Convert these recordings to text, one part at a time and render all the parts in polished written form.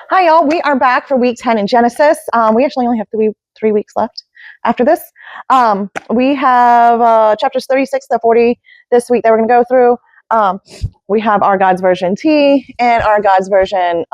Hi, y'all. We are back for week 10 in Genesis. We actually only have three weeks left after this. We have chapters 36 to 40 this week that we're going to go through. We have our God's Version tee and our God's Version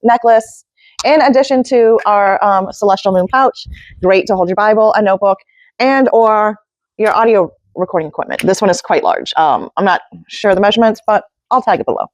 necklace, in addition to our Celestial Moon pouch. Great to hold your Bible, a notebook, and or your audio recording equipment. This one is quite large. I'm not sure the measurements, but I'll tag it below.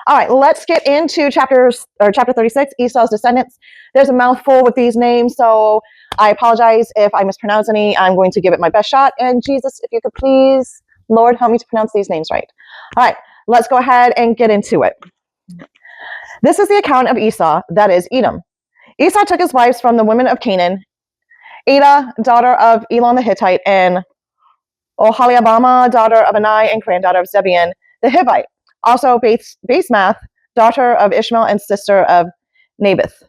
All right, let's get into chapter 36, Esau's descendants. There's a mouthful with these names, so I apologize if I mispronounce any. I'm going to give it my best shot. And Jesus, if you could please, Lord, help me to pronounce these names right. All right, let's go ahead and get into it. This is the account of Esau, that is Edom. Esau took his wives from the women of Canaan, Adah, daughter of Elon the Hittite, and Oholibamah, daughter of Anai and granddaughter of Zebeon the Hivite. Also, Basemath, daughter of Ishmael and sister of Naboth.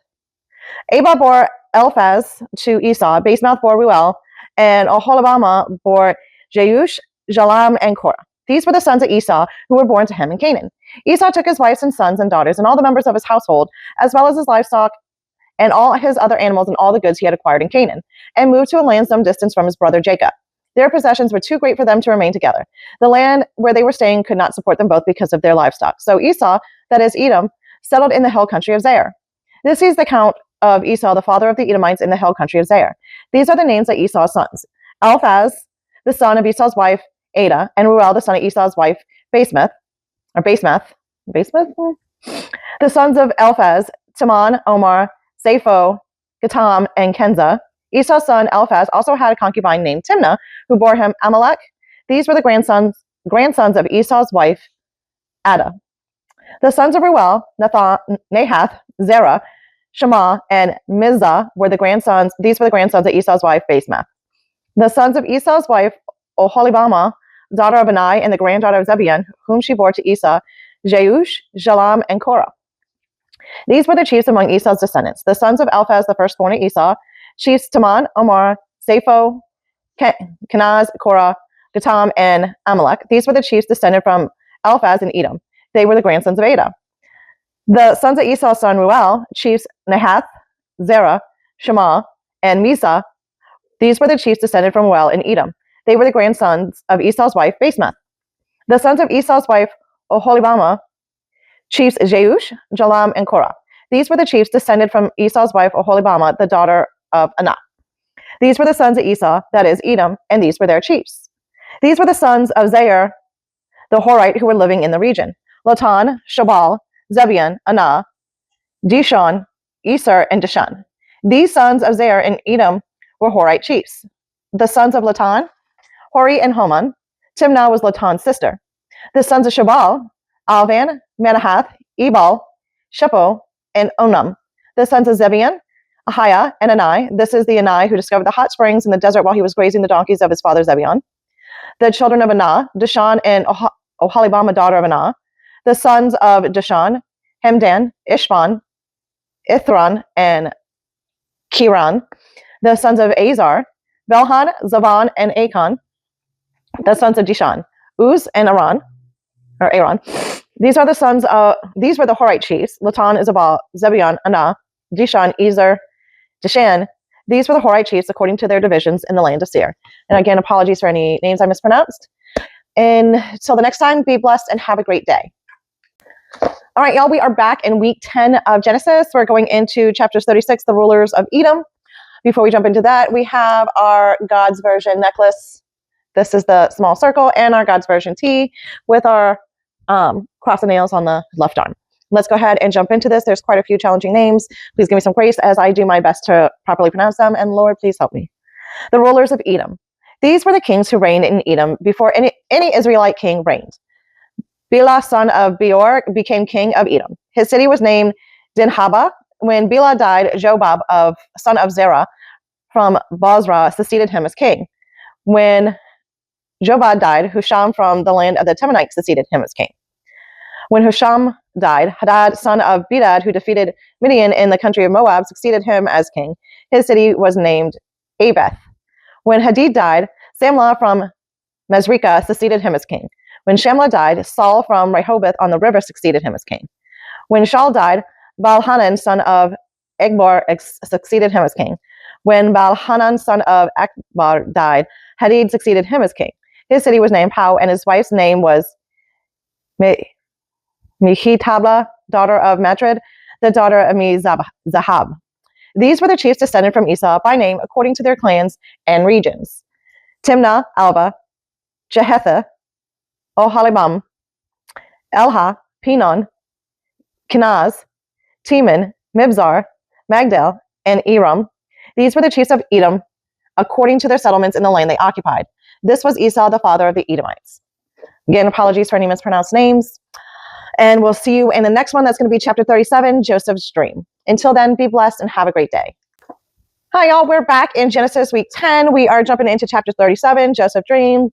Abah bore Eliphaz to Esau. Basemath bore Ruel, and Oholibamah bore Jeush, Jalam, and Korah. These were the sons of Esau who were born to him in Canaan. Esau took his wives and sons and daughters and all the members of his household, as well as his livestock and all his other animals and all the goods he had acquired in Canaan, and moved to a land some distance from his brother Jacob. Their possessions were too great for them to remain together. The land where they were staying could not support them both because of their livestock. So Esau, that is Edom, settled in the hill country of Zair. This is the account of Esau, the father of the Edomites, in the hill country of Zair. These are the names of Esau's sons: Eliphaz, the son of Esau's wife Adah, and Ruel, the son of Esau's wife Basemath. The sons of Eliphaz: Teman, Omar, Zapho, Gatam, and Kenza. Esau's son Eliphaz also had a concubine named Timnah, who bore him Amalek. These were the grandsons of Esau's wife Adah. The sons of Ruel, Nahath, Zerah, Shema, and Mizah were the grandsons. These were the grandsons of Esau's wife Basemath. The sons of Esau's wife Oholibamah, daughter of Anai and the granddaughter of Zebeon, whom she bore to Esau, Jeush, Jalam, and Korah. These were the chiefs among Esau's descendants. The sons of Eliphaz, the firstborn of Esau, chiefs Teman, Omar, Zapho, Kenaz, Korah, Gatam, and Amalek. These were the chiefs descended from Eliphaz and Edom. They were the grandsons of Adah. The sons of Esau's son Ruel, chiefs Nahath, Zerah, Shema, and Mizah. These were the chiefs descended from Ruel in Edom. They were the grandsons of Esau's wife Basemath. The sons of Esau's wife Oholibamah, chiefs Jeush, Jalam, and Korah. These were the chiefs descended from Esau's wife Oholibamah, the daughter of Anah. These were the sons of Esau, that is Edom, and these were their chiefs. These were the sons of Zair, the Horite, who were living in the region: Lotan, Shobal, Zebeon, Anah, Dishon, Eser, and Dishan. These sons of Zair and Edom were Horite chiefs. The sons of Lotan, Hori and Homan. Timnah was Lotan's sister. The sons of Shobal, Alvan, Manahath, Ebal, Shepo, and Onam. The sons of Zebeon, Ahiah, and Anai. This is the Anai who discovered the hot springs in the desert while he was grazing the donkeys of his father Zebeon. The children of Anah, Dishan and Oholibamah, daughter of Anah. The sons of Dishan, Hemdan, Ishban, Ithran, and Kiran. The sons of Azar, Belhan, Zavan, and Achan. The sons of Dishan, Uz and Aaron. These were the Horite chiefs: Lotan, Isabal, Zebeon, Anah, Dishan, Ezer, Dishan. These were the Horite chiefs according to their divisions in the land of Seir. And again, apologies for any names I mispronounced. And until the next time, be blessed and have a great day. All right, y'all, we are back in week 10 of Genesis. We're going into chapters 36, the rulers of Edom. Before we jump into that, we have our God's Version necklace. This is the small circle, and our God's Version tee with our cross of nails on the left arm. Let's go ahead and jump into this. There's quite a few challenging names. Please give me some grace as I do my best to properly pronounce them, and Lord, please help me. The rulers of Edom. These were the kings who reigned in Edom before any Israelite king reigned. Bela, son of Beor, became king of Edom. His city was named Dinhabah. When Bela died, Jobab, son of Zerah, from Bozrah, succeeded him as king. When Jobab died, Husham from the land of the Temanites succeeded him as king. When Husham died, Hadad, son of Bedad, who defeated Midian in the country of Moab, succeeded him as king. His city was named Abeth. When Hadid died, Samlah from Masrekah succeeded him as king. When Shamlah died, Saul from Rehoboth on the river succeeded him as king. When Shaul died, Baal-Hanan, son of Egbar, succeeded him as king. When Baal-Hanan, son of Akbar, died, Hadid succeeded him as king. His city was named Pau, and his wife's name was Mehitabla, daughter of Matred, the daughter of Zahab. These were the chiefs descended from Esau by name according to their clans and regions: Timnah, Alva, Jehetha, Oholibam, Elha, Pinon, Kenaz, Teman, Mibzar, Magdal, and Eram. These were the chiefs of Edom according to their settlements in the land they occupied. This was Esau, the father of the Edomites. Again, apologies for any mispronounced names. And we'll see you in the next one. That's going to be chapter 37, Joseph's dream. Until then, be blessed and have a great day. Hi, y'all. We're back in Genesis week 10. We are jumping into chapter 37, Joseph's dream.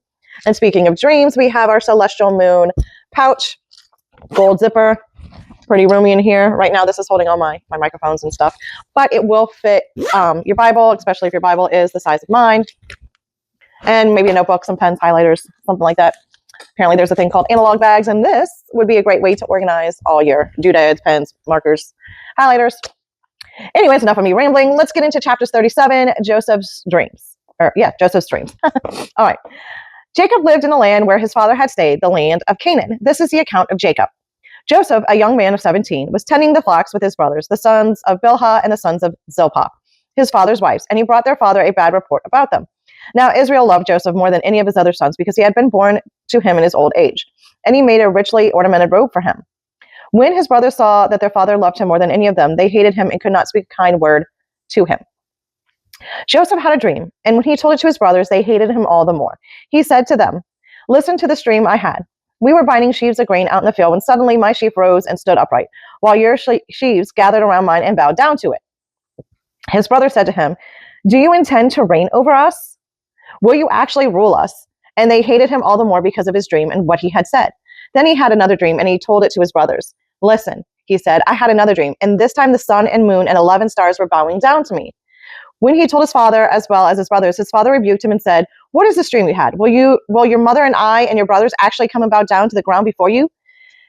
And speaking of dreams, we have our celestial moon pouch, gold zipper. Pretty roomy in here. Right now, this is holding all my microphones and stuff. But it will fit your Bible, especially if your Bible is the size of mine. And maybe a notebook, some pens, highlighters, something like that. Apparently there's a thing called analog bags, and this would be a great way to organize all your doodads, pens, markers, highlighters. Anyways, enough of me rambling. Let's get into chapter 37, Joseph's dreams. Joseph's dreams. All right. Jacob lived in a land where his father had stayed, the land of Canaan. This is the account of Jacob. Joseph, a young man of 17, was tending the flocks with his brothers, the sons of Bilhah and the sons of Zilpah, his father's wives, and he brought their father a bad report about them. Now Israel loved Joseph more than any of his other sons because he had been born to him in his old age, and he made a richly ornamented robe for him. When his brothers saw that their father loved him more than any of them, they hated him and could not speak a kind word to him. Joseph had a dream, and when he told it to his brothers, they hated him all the more. He said to them, "Listen to this dream I had. We were binding sheaves of grain out in the field when suddenly my sheaf rose and stood upright, while your sheaves gathered around mine and bowed down to it." His brother said to him, "Do you intend to reign over us? Will you actually rule us?" And they hated him all the more because of his dream and what he had said. Then he had another dream, and he told it to his brothers. "Listen," he said, "I had another dream, and this time the sun and moon and 11 stars were bowing down to me." When he told his father as well as his brothers, his father rebuked him and said, "What is this dream you had? Will your mother and I and your brothers actually come and bow down to the ground before you?"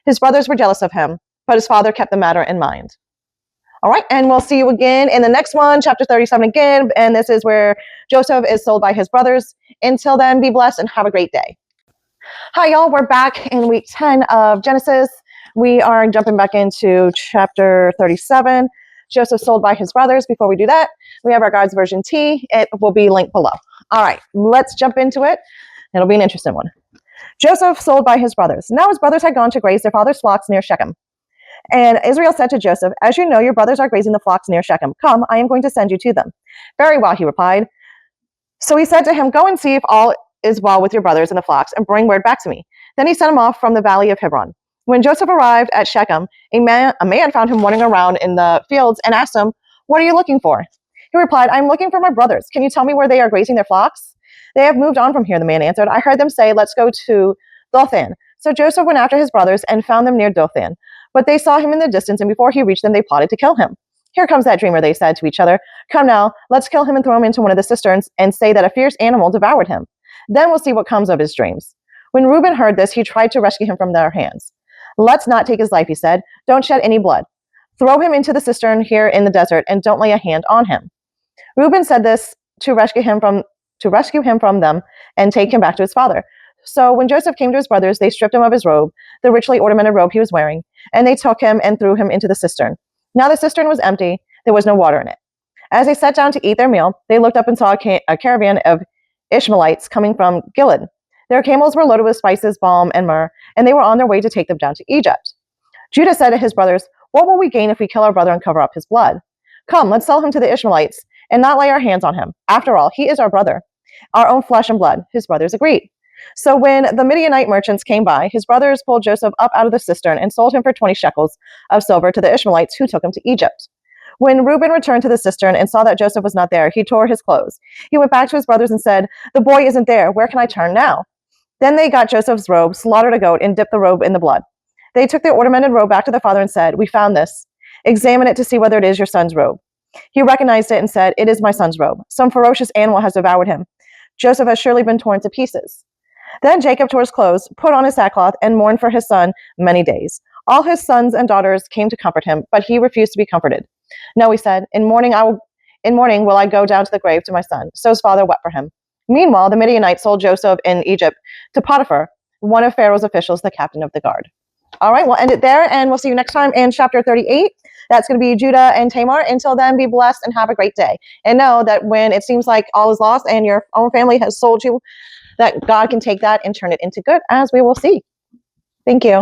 His brothers were jealous of him, but his father kept the matter in mind. All right, and we'll see you again in the next one, chapter 37 again, and this is where Joseph is sold by his brothers. Until then, be blessed and have a great day. Hi, y'all. We're back in week 10 of Genesis. We are jumping back into chapter 37, Joseph sold by his brothers. Before we do that, we have our God's Version T. It will be linked below. All right, let's jump into it. It'll be an interesting one. Joseph sold by his brothers. Now his brothers had gone to graze their father's flocks near Shechem. And Israel said to Joseph, "As you know, your brothers are grazing the flocks near Shechem. Come, I am going to send you to them." "Very well," he replied. So he said to him, "Go and see if all is well with your brothers and the flocks, and bring word back to me." Then he sent him off from the valley of Hebron. When Joseph arrived at Shechem, a man found him wandering around in the fields and asked him, "What are you looking for?" He replied, "I'm looking for my brothers. Can you tell me where they are grazing their flocks?" "They have moved on from here," the man answered. "I heard them say, 'Let's go to Dothan.'" So Joseph went after his brothers and found them near Dothan. But they saw him in the distance, and before he reached them, they plotted to kill him. "Here comes that dreamer," they said to each other. "Come now, let's kill him and throw him into one of the cisterns and say that a fierce animal devoured him. Then we'll see what comes of his dreams." When Reuben heard this, he tried to rescue him from their hands. "Let's not take his life," he said. "Don't shed any blood. Throw him into the cistern here in the desert and don't lay a hand on him." Reuben said this to rescue him from them and take him back to his father. So when Joseph came to his brothers, they stripped him of his robe, the richly ornamented robe he was wearing, and they took him and threw him into the cistern. Now the cistern was empty. There was no water in it. As they sat down to eat their meal, they looked up and saw a caravan of Ishmaelites coming from Gilead. Their camels were loaded with spices, balm, and myrrh, and they were on their way to take them down to Egypt. Judah said to his brothers, "What will we gain if we kill our brother and cover up his blood? Come, let's sell him to the Ishmaelites and not lay our hands on him. After all, he is our brother, our own flesh and blood." His brothers agreed. So when the Midianite merchants came by, his brothers pulled Joseph up out of the cistern and sold him for 20 shekels of silver to the Ishmaelites, who took him to Egypt. When Reuben returned to the cistern and saw that Joseph was not there, he tore his clothes. He went back to his brothers and said, "The boy isn't there. Where can I turn now?" Then they got Joseph's robe, slaughtered a goat, and dipped the robe in the blood. They took their ornamented robe back to their father and said, "We found this. Examine it to see whether it is your son's robe." He recognized it and said, "It is my son's robe. Some ferocious animal has devoured him. Joseph has surely been torn to pieces." Then Jacob tore his clothes, put on his sackcloth, and mourned for his son many days. All his sons and daughters came to comfort him, but he refused to be comforted. No, he said, in morning will I go down to the grave to my son. So his father wept for him. Meanwhile, the Midianites sold Joseph in Egypt to Potiphar, one of Pharaoh's officials, the captain of the guard. All right, we'll end it there, and we'll see you next time in chapter 38. That's going to be Judah and Tamar. Until then, be blessed and have a great day. And know that when it seems like all is lost and your own family has sold you, that God can take that and turn it into good, as we will see. Thank you.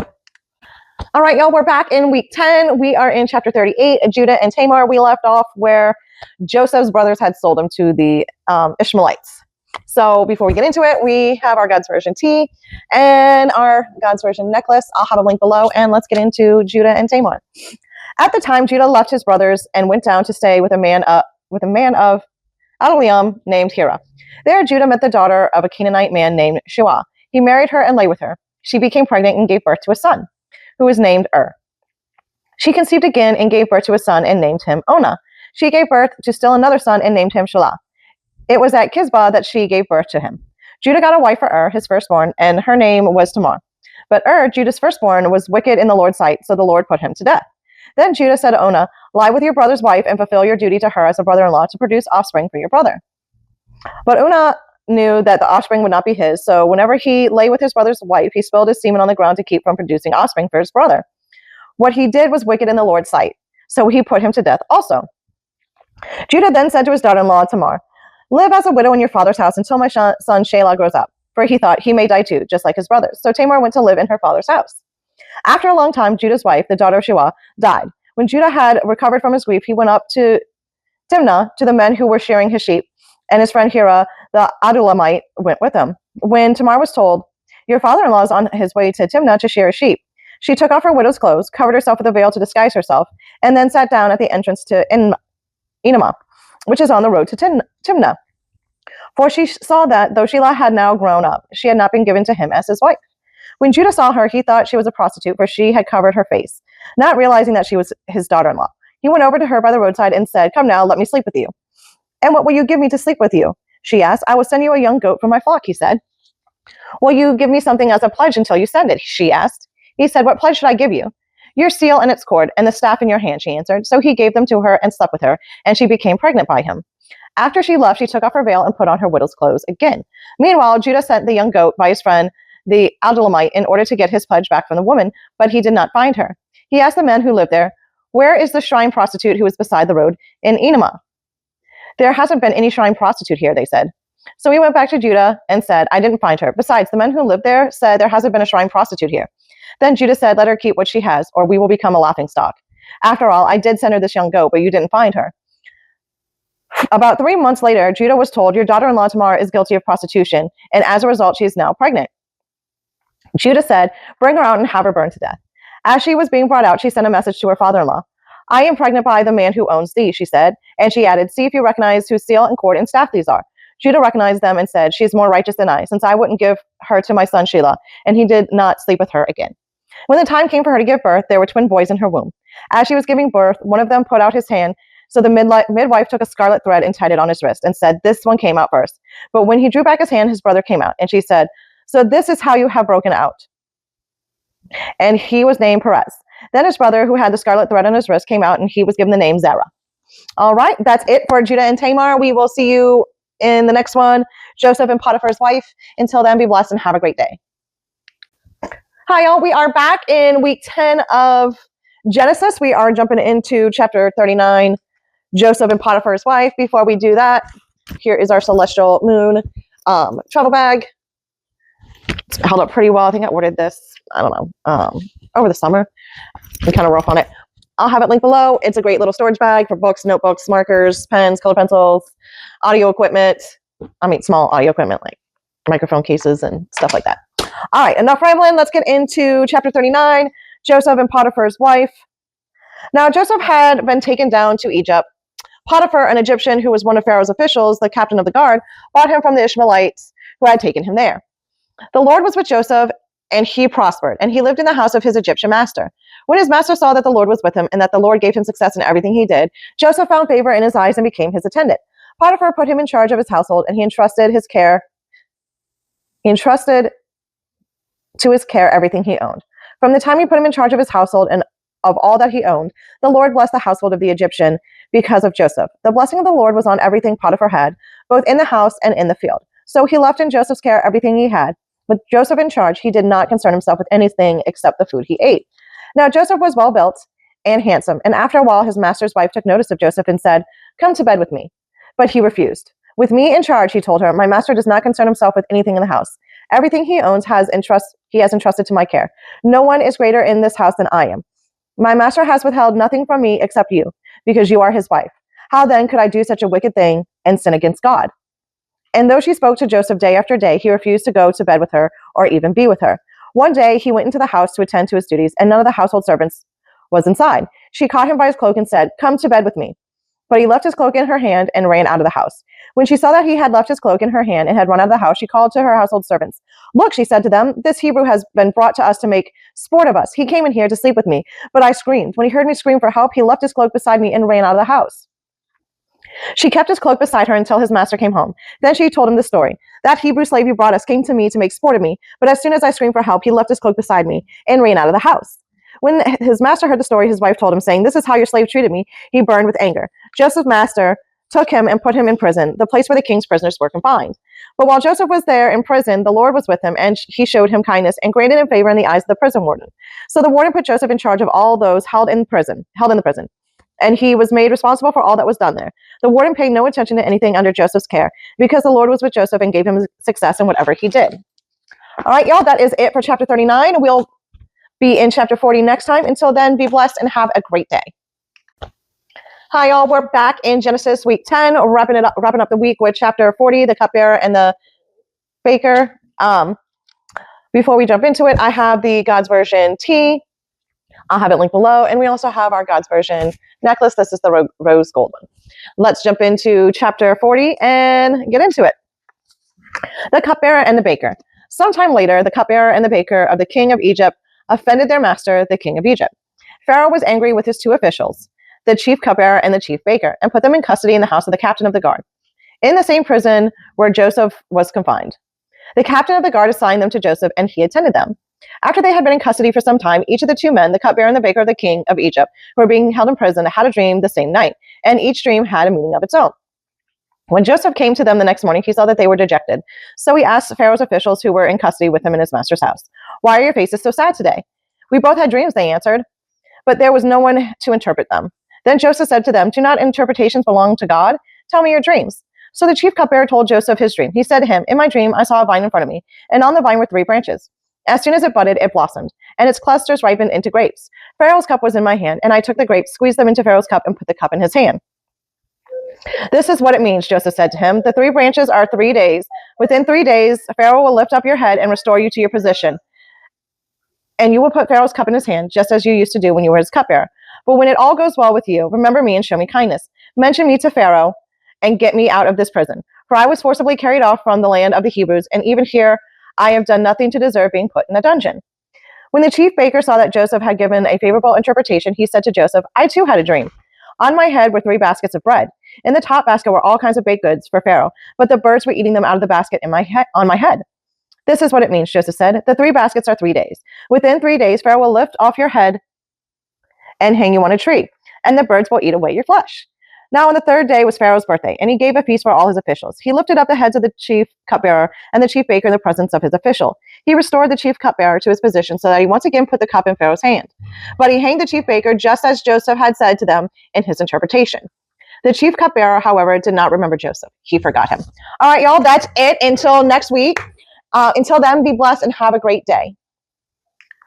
All right, y'all, we're back in week 10. We are in chapter 38, Judah and Tamar. We left off where Joseph's brothers had sold him to the Ishmaelites. So before we get into it, we have our God's Version tee and our God's Version necklace. I'll have a link below, and let's get into Judah and Tamar. At the time, Judah left his brothers and went down to stay with a man of Adullam named Hira. There, Judah met the daughter of a Canaanite man named Shua. He married her and lay with her. She became pregnant and gave birth to a son, who was named She conceived again and gave birth to a son and named him Onah. She gave birth to still another son and named him Shelah. It was at Kisbah that she gave birth to him. Judah got a wife for his firstborn, and her name was Tamar. But Judah's firstborn, was wicked in the Lord's sight, so the Lord put him to death. Then Judah said to Onah, lie with your brother's wife and fulfill your duty to her as a brother-in-law to produce offspring for your brother. But Onah knew that the offspring would not be his, so whenever he lay with his brother's wife, he spilled his semen on the ground to keep from producing offspring for his brother. What he did was wicked in the Lord's sight, so he put him to death also. Judah then said to his daughter-in-law Tamar, live as a widow in your father's house until my son Shelah grows up, for he thought he may die too, just like his brothers. So Tamar went to live in her father's house. After a long time, Judah's wife, the daughter of Shua, died. When Judah had recovered from his grief, he went up to Timnah to the men who were shearing his sheep, and his friend Hira, the Adullamite, went with him. When Tamar was told, your father-in-law is on his way to Timnah to shear his sheep, she took off her widow's clothes, covered herself with a veil to disguise herself, and then sat down at the entrance to Enamah, which is on the road to Timnah. For she saw that, though Shelah had now grown up, she had not been given to him as his wife. When Judah saw her, he thought she was a prostitute, for she had covered her face, not realizing that she was his daughter-in-law. He went over to her by the roadside and said, come now, let me sleep with you. And what will you give me to sleep with you? She asked. I will send you a young goat from my flock, he said. Will you give me something as a pledge until you send it? She asked. He said, what pledge should I give you? Your seal and its cord, and the staff in your hand, she answered. So he gave them to her and slept with her, and she became pregnant by him. After she left, she took off her veil and put on her widow's clothes again. Meanwhile, Judah sent the young goat by his friend, the Adullamite, in order to get his pledge back from the woman, but he did not find her. He asked the men who lived there, where is the shrine prostitute who is beside the road in Enamah? There hasn't been any shrine prostitute here, they said. So he went back to Judah and said, I didn't find her. Besides, the men who lived there said there hasn't been a shrine prostitute here. Then Judah said, let her keep what she has, or we will become a laughingstock. After all, I did send her this young goat, but you didn't find her. About 3 months later, Judah was told, your daughter-in-law Tamar is guilty of prostitution, and as a result, she is now pregnant. Judah said, bring her out and have her burned to death. As she was being brought out, she sent a message to her father-in-law. I am pregnant by the man who owns thee, she said, and she added, see if you recognize whose seal and cord and staff these are. Judah recognized them and said, she is more righteous than I, since I wouldn't give her to my son Shelah, and he did not sleep with her again. When the time came for her to give birth, there were twin boys in her womb. As she was giving birth, one of them put out his hand, so the midwife took a scarlet thread and tied it on his wrist and said, this one came out first. But when he drew back his hand, his brother came out, and she said, so this is how you have broken out. And he was named Perez. Then his brother, who had the scarlet thread on his wrist, came out, and he was given the name Zerah. All right, that's it for Judah and Tamar. We will see you in the next one, Joseph and Potiphar's wife. Until then, be blessed and have a great day. Hi, y'all. We are back in week 10 of Genesis. We are jumping into chapter 39, Joseph and Potiphar's wife. Before we do that, here is our celestial moon travel bag. It's held up pretty well. I think I ordered this, I don't know, over the summer. I'm kind of rough on it. I'll have it linked below. It's a great little storage bag for books, notebooks, markers, pens, color pencils, audio equipment. I mean, small audio equipment like microphone cases and stuff like that. All right, enough rambling. Let's get into chapter 39, Joseph and Potiphar's wife. Now, Joseph had been taken down to Egypt. Potiphar, an Egyptian who was one of Pharaoh's officials, the captain of the guard, bought him from the Ishmaelites who had taken him there. The Lord was with Joseph, and he prospered, and he lived in the house of his Egyptian master. When his master saw that the Lord was with him and that the Lord gave him success in everything he did, Joseph found favor in his eyes and became his attendant. Potiphar put him in charge of his household, and he entrusted to his care everything he owned. From the time he put him in charge of his household and of all that he owned, the Lord blessed the household of the Egyptian because of Joseph. The blessing of the Lord was on everything Potiphar had, both in the house and in the field. So he left in Joseph's care everything he had. With Joseph in charge, he did not concern himself with anything except the food he ate. Now Joseph was well built and handsome, and after a while his master's wife took notice of Joseph and said, "Come to bed with me." But he refused. "With me in charge," he told her, "my master does not concern himself with anything in the house. Everything he owns he has entrusted to my care. No one is greater in this house than I am. My master has withheld nothing from me except you, because you are his wife. How then could I do such a wicked thing and sin against God?" And though she spoke to Joseph day after day, he refused to go to bed with her or even be with her. One day he went into the house to attend to his duties, and none of the household servants was inside. She caught him by his cloak and said, "Come to bed with me." But he left his cloak in her hand and ran out of the house. When she saw that he had left his cloak in her hand and had run out of the house, she called to her household servants. "Look," she said to them, "this Hebrew has been brought to us to make sport of us. He came in here to sleep with me, but I screamed. When he heard me scream for help, he left his cloak beside me and ran out of the house." She kept his cloak beside her until his master came home. Then she told him the story. "That Hebrew slave you brought us came to me to make sport of me, but as soon as I screamed for help, he left his cloak beside me and ran out of the house." When his master heard the story, his wife told him, saying, "This is how your slave treated me." He burned with anger. Joseph's master took him and put him in prison, the place where the king's prisoners were confined. But while Joseph was there in prison, the Lord was with him, and he showed him kindness and granted him favor in the eyes of the prison warden. So the warden put Joseph in charge of all those held in the prison, and he was made responsible for all that was done there. The warden paid no attention to anything under Joseph's care, because the Lord was with Joseph and gave him success in whatever he did. All right, y'all, that is it for chapter 39. We'll be in chapter 40 next time. Until then, be blessed and have a great day. Hi, y'all. We're back in Genesis week 10, wrapping up the week with chapter 40, the cupbearer and the baker. Before we jump into it, I have the God's Version tee. I'll have it linked below. And we also have our God's Version necklace. This is the rose gold one. Let's jump into chapter 40 and get into it. The cupbearer and the baker. Sometime later, the cupbearer and the baker of the king of Egypt offended their master, the king of Egypt. Pharaoh was angry with his two officials, the chief cupbearer and the chief baker, and put them in custody in the house of the captain of the guard, in the same prison where Joseph was confined. The captain of the guard assigned them to Joseph, and he attended them. After they had been in custody for some time, each of the two men, the cupbearer and the baker of the king of Egypt, who were being held in prison, had a dream the same night, and each dream had a meaning of its own. When Joseph came to them the next morning, he saw that they were dejected. So he asked Pharaoh's officials who were in custody with him in his master's house, "Why are your faces so sad today?" "We both had dreams," they answered, but there was no one to interpret them. Then Joseph said to them, "Do not interpretations belong to God? Tell me your dreams." So the chief cupbearer told Joseph his dream. He said to him, "In my dream, I saw a vine in front of me, and on the vine were 3 branches. As soon as it budded, it blossomed, and its clusters ripened into grapes. Pharaoh's cup was in my hand, and I took the grapes, squeezed them into Pharaoh's cup, and put the cup in his hand." "This is what it means," Joseph said to him. "The 3 branches are 3 days. Within 3 days, Pharaoh will lift up your head and restore you to your position. And you will put Pharaoh's cup in his hand, just as you used to do when you were his cupbearer. But when it all goes well with you, remember me and show me kindness. Mention me to Pharaoh and get me out of this prison. For I was forcibly carried off from the land of the Hebrews, and even here I have done nothing to deserve being put in a dungeon." When the chief baker saw that Joseph had given a favorable interpretation, he said to Joseph, "I too had a dream. On my head were 3 baskets of bread. In the top basket were all kinds of baked goods for Pharaoh, but the birds were eating them out of the basket on my head." "This is what it means," Joseph said. "The 3 baskets are 3 days. Within 3 days, Pharaoh will lift off your head and hang you on a tree, and the birds will eat away your flesh." Now on the 3rd day was Pharaoh's birthday, and he gave a feast for all his officials. He lifted up the heads of the chief cupbearer and the chief baker in the presence of his official. He restored the chief cupbearer to his position so that he once again put the cup in Pharaoh's hand. But he hanged the chief baker just as Joseph had said to them in his interpretation. The chief cupbearer, however, did not remember Joseph. He forgot him. All right, y'all, that's it until next week. Until then, be blessed and have a great day.